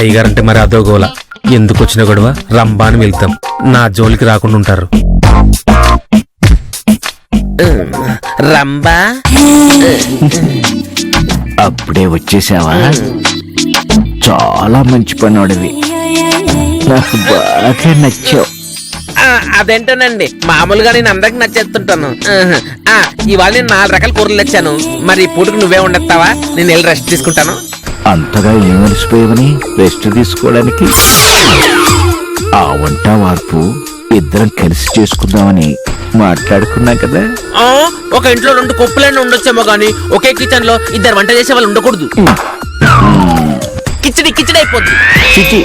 అయ్యగారంటే మరి అదో గోల. ఎందుకు వచ్చిన గొడవ రంబా అని వెళ్తాం, నా జోలికి రాకుండా ఉంటారు. రంబా అప్పుడే వచ్చేసావా? చాలా మంచి పనోడివి, నాకు బాగా నచ్చావు. అదేంటోనండి, మామూలుగా నేను అందరికి నచ్చేస్తుంటాను. ఇవాళ నేను 4 రకాల కూరలు తెచ్చాను. మరి పూటకు నువ్వే ఉండొస్తావా? నేను వెళ్ళి రెస్ట్ తీసుకుంటాను. అంతగా ఏమనిసిపోయావని రెస్ట్ తీసుకోవడానికి? ఆ వంట వార్పు ఇద్దరం కలిసి చేసుకుందామని మాట్లాడుకున్నా కదా. ఒక ఇంట్లో 2 కొప్పులన్నీ ఉండొచ్చేమో గానీ ఒకే కిచెన్ లో 2 వంట చేసే వాళ్ళు ఉండకూడదు. కిచడి కిచడి అయిపోద్ది. చిచి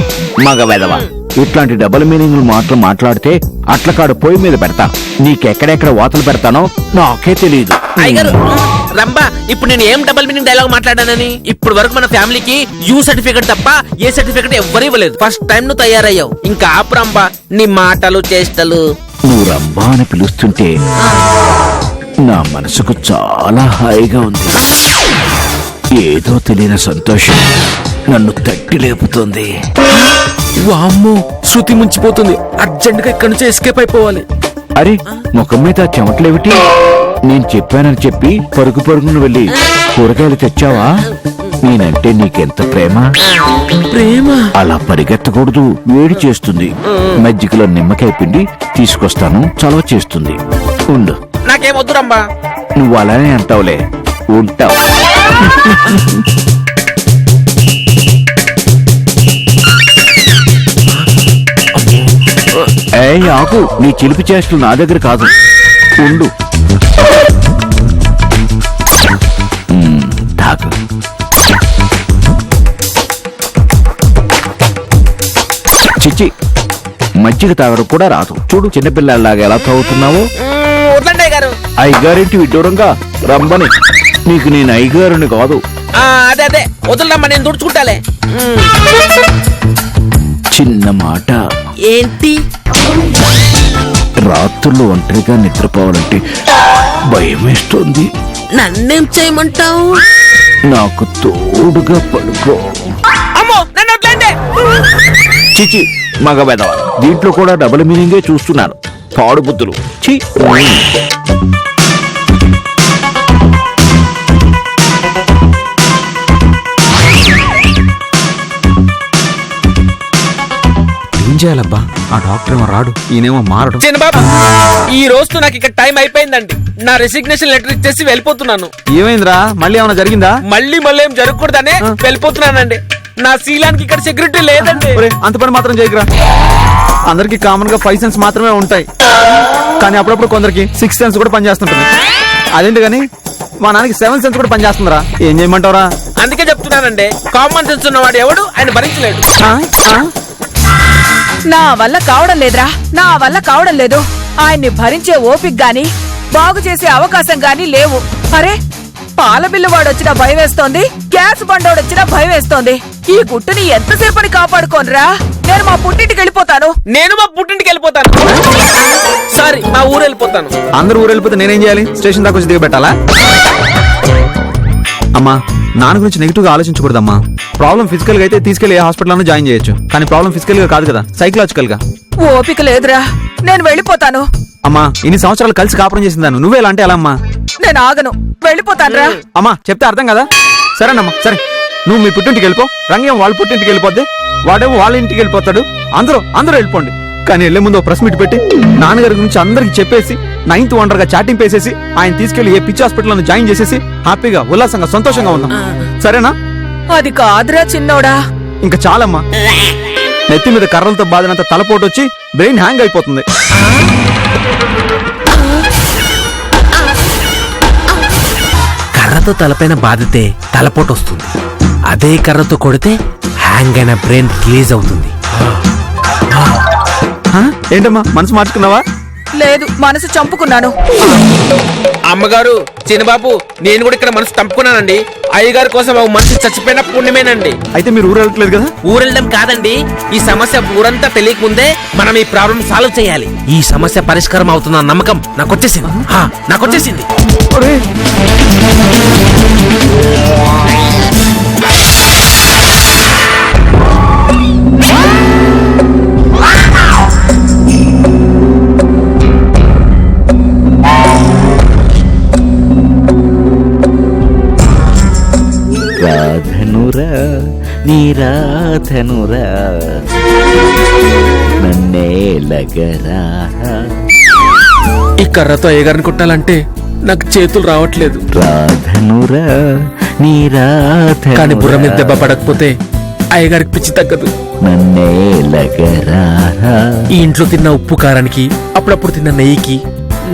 మగ వెదవా, ఇట్లాంటి డబుల్ మీనింగ్ మాటలు మాట్లాడితే అట్లకాడు పొయ్యి మీద పెడతాను. నీకెక్కడెక్కడ వాతలు పెడతానో నాకే తెలియదు. అయ్యగారు రంబా, ఇప్పుడు నేను ఏం డబుల్ మీనింగ్ డైలాగ్ మాట్లాడానని? ఇప్పుడు వరకు మన ఫ్యామిలీకి యూ సర్టిఫికెట్ తప్ప ఏ సర్టిఫికెట్ ఎవ్వరు ఇవ్వలేదు. ఫస్ట్ టైం నువ్వు తయారయ్యావు. ఇంకా ఆపు రంబా నీ మాటలు చేష్టలు. నువ్వు రంబా అని పిలుస్తుంటే నా మనసుకు చాలా హాయిగా ఉంది. ఏదో తెలియని సంతోషం నన్ను తట్టి లేపుతోంది. వామ్మో, శృతి ముంచిపోతుంది. అర్జెంట్ గా ఇక్కడి నుంచి ఎస్కేప్ అయిపోవాలి. అరే ముఖం మీద చెమటలేమిటి? నేను చెప్పానని చెప్పి పరుగు పరుగును వెళ్ళి కూరగాయలు తెచ్చావా? నేనంటే నీకెంత ప్రేమ. ప్రేమ అలా పరిగెత్తకూడదు, వేడి చేస్తుంది. మజ్జిగలో నిమ్మకాయ పిండి తీసుకొస్తాను, చలవ చేస్తుంది. ఉండు. నాకేమొద్దు రంబా. నువ్వు అలానే అంటావులే, ఉంటావు. ఏయ్ ఆకు, నీ చిలిపి చేష్టలు నా దగ్గర కాదు, ఉండు. తాగు. చిచ్చి, మజ్జిగ తాగడం కూడా రాదు. చూడు చిన్నపిల్లలాగా ఎలా తాగుతున్నావో. వదలండి గారు. అయ్యగారింటి విడ్డూరంగా రమ్మని. నీకు నేను అయ్యగారుని కాదు. అదే అదే వదలమ్మా, నేను దుడుచుకుంటాలే. చిన్న మాట. ఏంటి? రాత్రులు ఒంటరిగా నిద్రపోవాలంటే భయం వేస్తుంది. నన్నేం చేయమంటావు? నాకు తోడుగా పడుకో. అమ్మో, నన్ను వదలండి. చిచి మగ వెధవ, దీంట్లో కూడా డబుల్ మీనింగే చూస్తున్నాను. పాడు బుద్ధులు. ఛీ. ఏం చేయాలబ్బా? ఆ డాక్టర్ ఏమో రాడు, ఈయనేమో మారడు. చిన్నబాబు, ఈ రోజు నాకు ఇక్కడ టైం అయిపోయిందండి. నా రెసిగ్నేషన్ లెటర్ ఇచ్చేసి వెళ్ళిపోతున్నాను. ఏమైందిరా? మళ్ళీ ఏమైనా జరిగిందా? మళ్ళీ ఏం జరగకూడదనే వెళ్ళిపోతున్నానండి. నా శీలానికి ఇక్కడ సెక్యూరిటీ లేదండి. అంత పని మాత్రం చేయకురా. అందరికి కామన్ గా 5 సెన్స్ మాత్రమే ఉంటాయి, కానీ అప్పుడప్పుడు కొందరికి 6 సెన్స్ కూడా పనిచేస్తుంటుంది. అదేంటి కానీ మా నాన్నకి 7 సెన్స్ కూడా పనిచేస్తుందిరా. ఏం చేయమంటావురా? అందుకే చెప్తున్నానండి, కామన్ సెన్స్ ఉన్నవాడు ఎవడు ఆయన భరించలేడు. నా వల్ల కావడం లేదురా, నా వల్ల కావడం లేదు. ఆయన్ని భరించే ఓపిక గాని బాగు చేసే అవకాశం గాని లేవు. అరే, పాల బిల్లు వాడొచ్చినా భయం వేస్తోంది, గ్యాస్ బండోడొచ్చినా భయం వేస్తోంది. ఈ గుట్టుని ఎంతసేపని కాపాడుకోనరా? నేను మా పుట్టింటికి వెళ్ళిపోతాను. నేను మా పుట్టింటికి వెళ్ళిపోతాను. సారీ, మా ఊరు వెళ్ళిపోతాను. అందరూ ఊరు వెళ్ళిపోతే నేనేం చేయాలి? స్టేషన్ దాకా వచ్చి దిగబెట్టాలా? అమ్మా, నాన్న గురించి నెగిటివ్ గా ఆలోచించకూడదమ్మా. ప్రాబ్లం ఫిజికల్ గా అయితే తీసుకెళ్లి ఏ హాస్పిటల్ జాయిన్ చేయొచ్చు, కానీ ప్రాబ్లం ఫిజికల్ గా కాదు కదా, సైకలాజికల్ గా. ఓపిక లేదురా, నేను వెళ్ళిపోతాను. అమ్మా, ఇన్ని సంవత్సరాలు కలిసి కాపురం చేసిందాను, నువ్వే ఎలా అంటే ఎలా అమ్మా? నేను ఆగను, వెళ్ళిపోతానురా. అమ్మా చెప్తే అర్థం కదా? సరేనమ్మా, సరే, నువ్వు మీ పుట్టింటికి వెళ్ళిపో, రంగం వాళ్ళ పుట్టింటికి వెళ్ళిపోద్ది, వాడేమో వాళ్ళ ఇంటికి వెళ్ళిపోతాడు. అందరూ వెళ్ళిపోండి. కానీ వెళ్లే ముందు ప్రెస్ మీట్ పెట్టి నాన్నగారి గురించి అందరికి చెప్పేసి 9th వండర్ గా చాటింగ్ పేసేసి ఆయన తీసుకెళ్లి ఏ పిచ్చి హాస్పిటల్ జాయిన్ చేసేసి హ్యాపీగా ఉల్లాసంగా సంతోషంగా ఉందాం. సరేనా? అది కాదురా చిన్నోడా. ఇంకా చాలమ్మా. నెత్తి మీద కర్రలతో బాధినంత తలపోటు వచ్చి బ్రెయిన్ హ్యాంగ్ అయిపోతుంది. కర్రతో తలపైన బాధితే తలపోటు వస్తుంది, అదే కర్రతో కొడితే హ్యాంగ్ అయిన బ్రెయిన్ రిలీజ్ అవుతుంది. ఏంటమ్మా, మనసు మార్చుకున్నావా? లేదు, మనసు చంపుకున్నాను. అమ్మగారు, చిన్నబాబు, నేను కూడా ఇక్కడ మనసు చంపుకున్నానండి. అయ్యగారి కోసం ఒక మనిషి చచ్చిపోయిన పుణ్యమేనండి. అయితే మీరు ఊరు వెళ్ళట్లేదు కదా? ఊరెళ్ళడం కాదండి, ఈ సమస్య ఊరంతా తెలియకముందే మనం ఈ ప్రాబ్లం సాల్వ్ చేయాలి. ఈ సమస్య పరిష్కారం అవుతున్న నమ్మకం నాకొచ్చేసింది. నీరాధనురా నన్నే లగరా. ఈ కర్రతో అయ్యగారిని కొట్టాలంటే నాకు చేతులు రావట్లేదు. రాధనురా నీరాధనురా కానీ బుర్ర మీద దెబ్బ పడకపోతే అయ్యగారికి పిచ్చి తగ్గదు. నన్నే లగరా. ఈ ఇంట్లో తిన్న ఉప్పు కారానికి అప్పుడప్పుడు తిన్న నెయ్యికి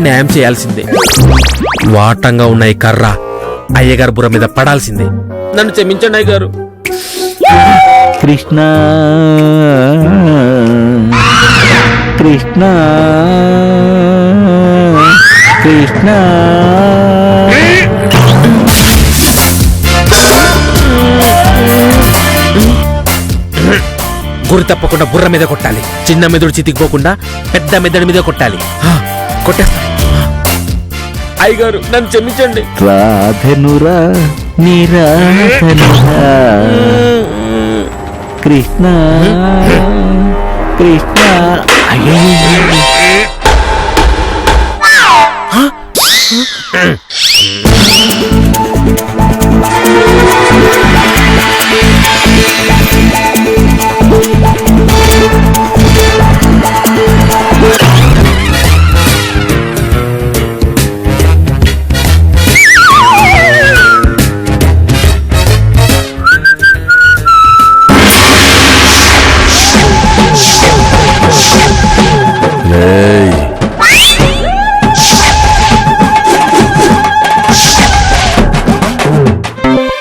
న్యాయం చేయాల్సిందే. వాటంగా ఉన్న ఈ కర్ర అయ్యగారు బుర్ర మీద పడాల్సిందే. నన్ను క్షమించండి అయ్యగారు. కృష్ణ కృష్ణ కృష్ణ. గురి తప్పకుండా బుర్ర మీద కొట్టాలి. చిన్న మెదడు చితికిపోకుండా పెద్ద మెదడు మీద కొట్టాలి. కొట్టేస్తా. అయ్యగారు నన్ను క్షమించండి. రాధనురా నిరాధనురా కృష్ణ కృష్ణ.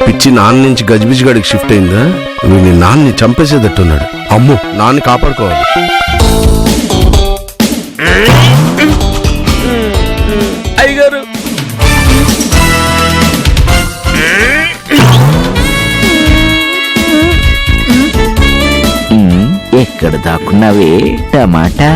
పిచ్చి నాన్న నుంచి గజిబిజి గడికి షిఫ్ట్ అయిందా? వీడిని నాన్ని చంపేసేటట్టున్నాడు. అమ్మో, నాన్ని కాపాడుకోవాలి. అయ్యగారు ఎక్కడ దాక్కున్నావే టమాటా?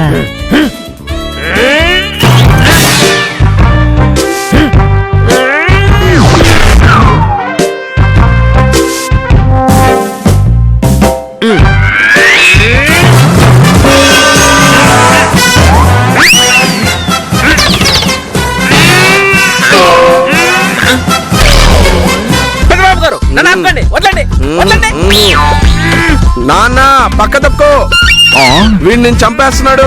పెద్దబాబు గారు నన్ను ఆపకండి. వదలండి వదలండి. నాన్న పక్క తప్పుకో, వీడిని చంపేస్తున్నాడు.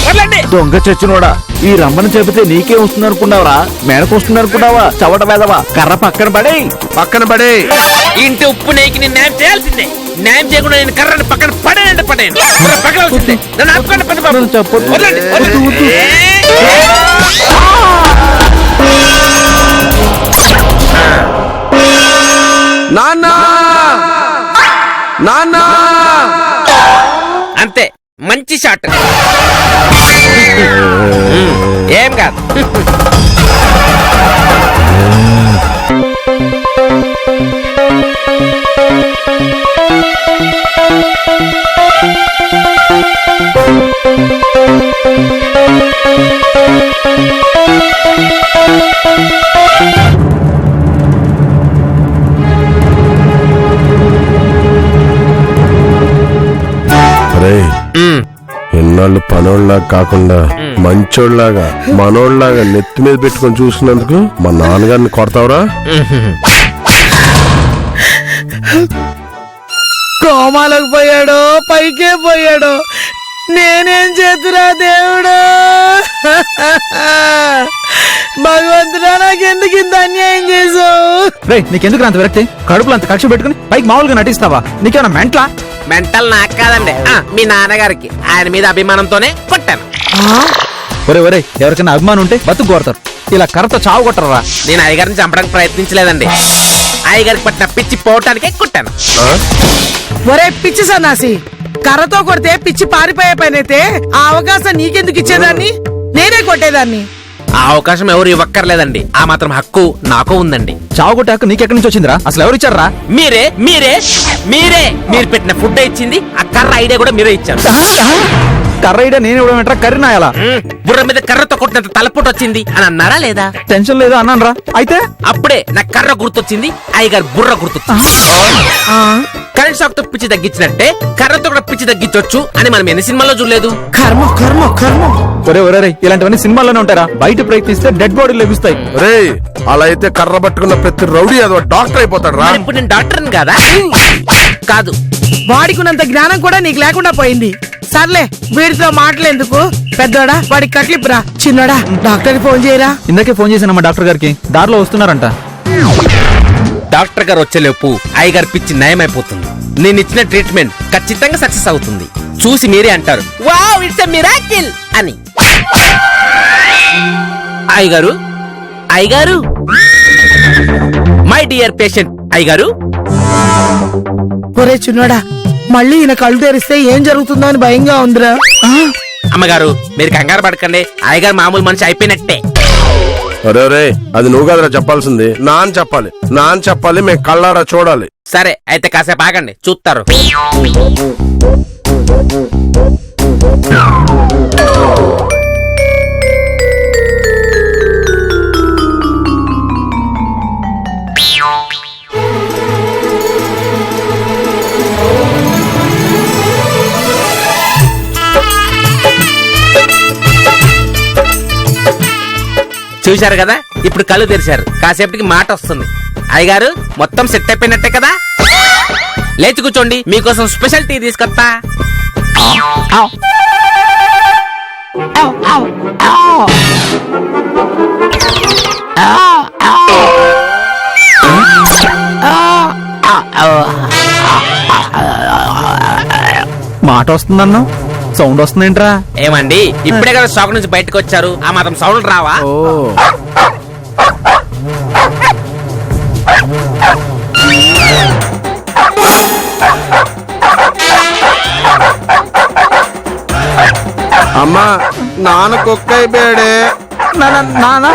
వదలండి. దొంగ చచ్చినోడా, ఈ రమ్మని చెబితే నీకే వస్తుంది అనుకున్నావరా? మేడకు వస్తుంది అనుకున్నావా? చవట వేదవా, కర్ర పక్కన పడే. పక్కన పడే. ఇంటి ఉప్పు నెయ్యికి నేను న్యాయం చేయాల్సిందే. న్యాయం చేయకుండా నేను కర్రని పక్కన పడేయండి. పక్కన నన్ను ఆపకండి. పెద్దబాబు చెప్పొద్దు. వదలండి వదలండి. నాన్న నాన్న. అంతే, మంచి షాట్. ఏం కాదు. ఎన్నాళ్ళు పనోళ్ళలాగా కాకుండా మంచోళ్ళలాగా మనోళ్ళలాగా నెత్తి మీద పెట్టుకొని చూసినందుకు మా నాన్నగారిని కొడతావురా? కోమాలకు పోయాడో పైకే పోయాడో నేనేం చేతురా దేవుడు. భగవంతుడా, నాకెందుకు ఇంత అన్యాయం చేసావు? రే, నీకెందుకు అంత విరక్తి? కడుపులో అంత కక్ష పెట్టుకుని పైకి మామూలుగా నటిస్తావా? నీకేమైనా మెంట్లా? మెంటల్ నాకు కాదండి, మీ నాన్నగారికి. ఆయన మీద అభిమానంతోనే కొట్టాను. ఒరే ఒరే, ఎవరికైనా అభిమానం ఉంటే బతుకు కోరతారు, ఇలా కర్రతో చావు కొట్టరా? నేను అయ్యగారిని చంపడానికి ప్రయత్నించలేదండి. అయ్యగారికి పట్టిన పిచ్చి పోవటానికే కొట్టాను. ఒరే పిచ్చి సన్నాసి, కర్రతో కొడితే పిచ్చి పారిపోయే పనైతే ఆ అవకాశం నీకెందుకు ఇచ్చేదాన్ని? నేనే కొట్టేదాన్ని. ఆ అవకాశం ఎవరు ఇవ్వక్కర్లేదండి. ఆ మాత్రం హక్కు నాకు ఉందండి. చావు కొట్టే హక్కు నీకెక్కడి నుంచి వచ్చిందిరా? అసలు ఎవరు ఇచ్చారా? మీరే మీరే మీరే మీరు పెట్టిన ఫుడ్ ఇచ్చింది. ఆ కర్ర ఐడియా కూడా మీరే ఇచ్చారు. కర్ర ఇడే నేను ఇవ్వడం కర్రీ నాయాలా? బుర్ర మీద కర్రతో కొట్టినంత తలపోటు వచ్చింది అని అన్నారా లేదా? టెన్షన్ లేదు అన్నాను రా. అయితే అప్పుడే నాకు కర్ర గుర్తొచ్చింది, అయ్యగారు బుర్ర గుర్తొచ్చింది. కరెంట్ షాక్ తో పిచ్చి తగ్గించినట్టే కర్రతో కూడా పిచ్చి తగ్గించొచ్చు అని మనం ఎన్ని సినిమాల్లో చూడలేదు. కర్మ కర్మ కర్మ. ఒరే ఒరే, ఇలాంటివన్నీ సినిమాల్లోనే ఉంటారా? బయట ప్రయత్నిస్తే డెడ్ బాడీలు లభిస్తాయి. రే, అలా అయితే కర్ర పట్టుకున్న ప్రతి రౌడీ అదో డాక్టర్ అయిపోతాడు రా. ఇప్పుడు నేను డాక్టర్ని కాదా? కాదు, వాడికున్నంత జ్ఞానం కూడా నీకు లేకుండా పోయింది. సర్లే వీడితో మాటలేందుకు, పెద్దోడా వాడికి కట్లిప్పురా. చిన్నోడా డాక్టర్ ఫోన్ చేయరా. ఇందాకే ఫోన్ చేశానమ్మా డాక్టర్ గారికి, దారిలో వస్తున్నారంట. డాక్టర్ గారు వచ్చేలోపు అయ్యగారు పిచ్చి నయమైపోతుంది. నేను ఇచ్చిన ట్రీట్మెంట్ ఖచ్చితంగా సక్సెస్ అవుతుంది. చూసి మీరే అంటారు వావ్ ఇట్స్ ఎ మిరాకిల్ అని. అయ్యగారు అయ్యగారు మై డియర్ పేషెంట్ అయ్యగారు. ఒరే చిన్నోడా మళ్ళీ ఈయన కళ్ళు తెరిస్తే ఏం జరుగుతుందో అని భయంగా ఉందిరా. అమ్మగారు మీరు కంగారు పడకండి, అయ్యగారు మామూలు మనిషి అయిపోయినట్టే. అరే అది నువ్వు కదరా చెప్పాల్సింది, నాన్న చెప్పాలి. నాన్న చెప్పాలి, మేము కళ్ళారా చూడాలి. సరే అయితే కాసేపు ఆగండి చూస్తారు. చూశారు కదా, ఇప్పుడు కళ్ళు తెరిచారు. కాసేపటికి మాట వస్తుంది. అయ్యగారు మొత్తం సెట్ అయిపోయినట్టే కదా. లేచి కూర్చోండి, మీకోసం స్పెషల్ టీ తీసుకొస్తా. మాట వస్తుందన్నా, సౌండ్ వస్తుందేంట్రా? ఏమండి ఇప్పుడే కదా షాక్ నుంచి బయటకు వచ్చారు, ఆ మాత్రం సౌండ్ రావా? ఓ అమ్మా నాన్న కుక్క అయిపోయాడే. నానా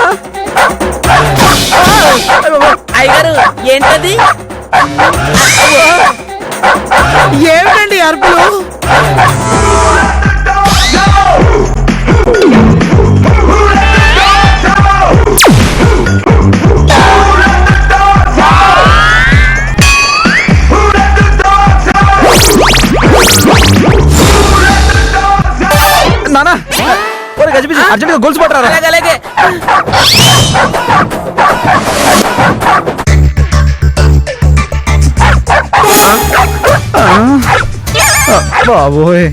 అయ్యగారు ఏంటది? ఏమిటండి అరుపులు? నానా గజిబిజి అర్జెంట్ గా గొలుసు పట్టరా. అలాగే అలాగే. బాబోయ్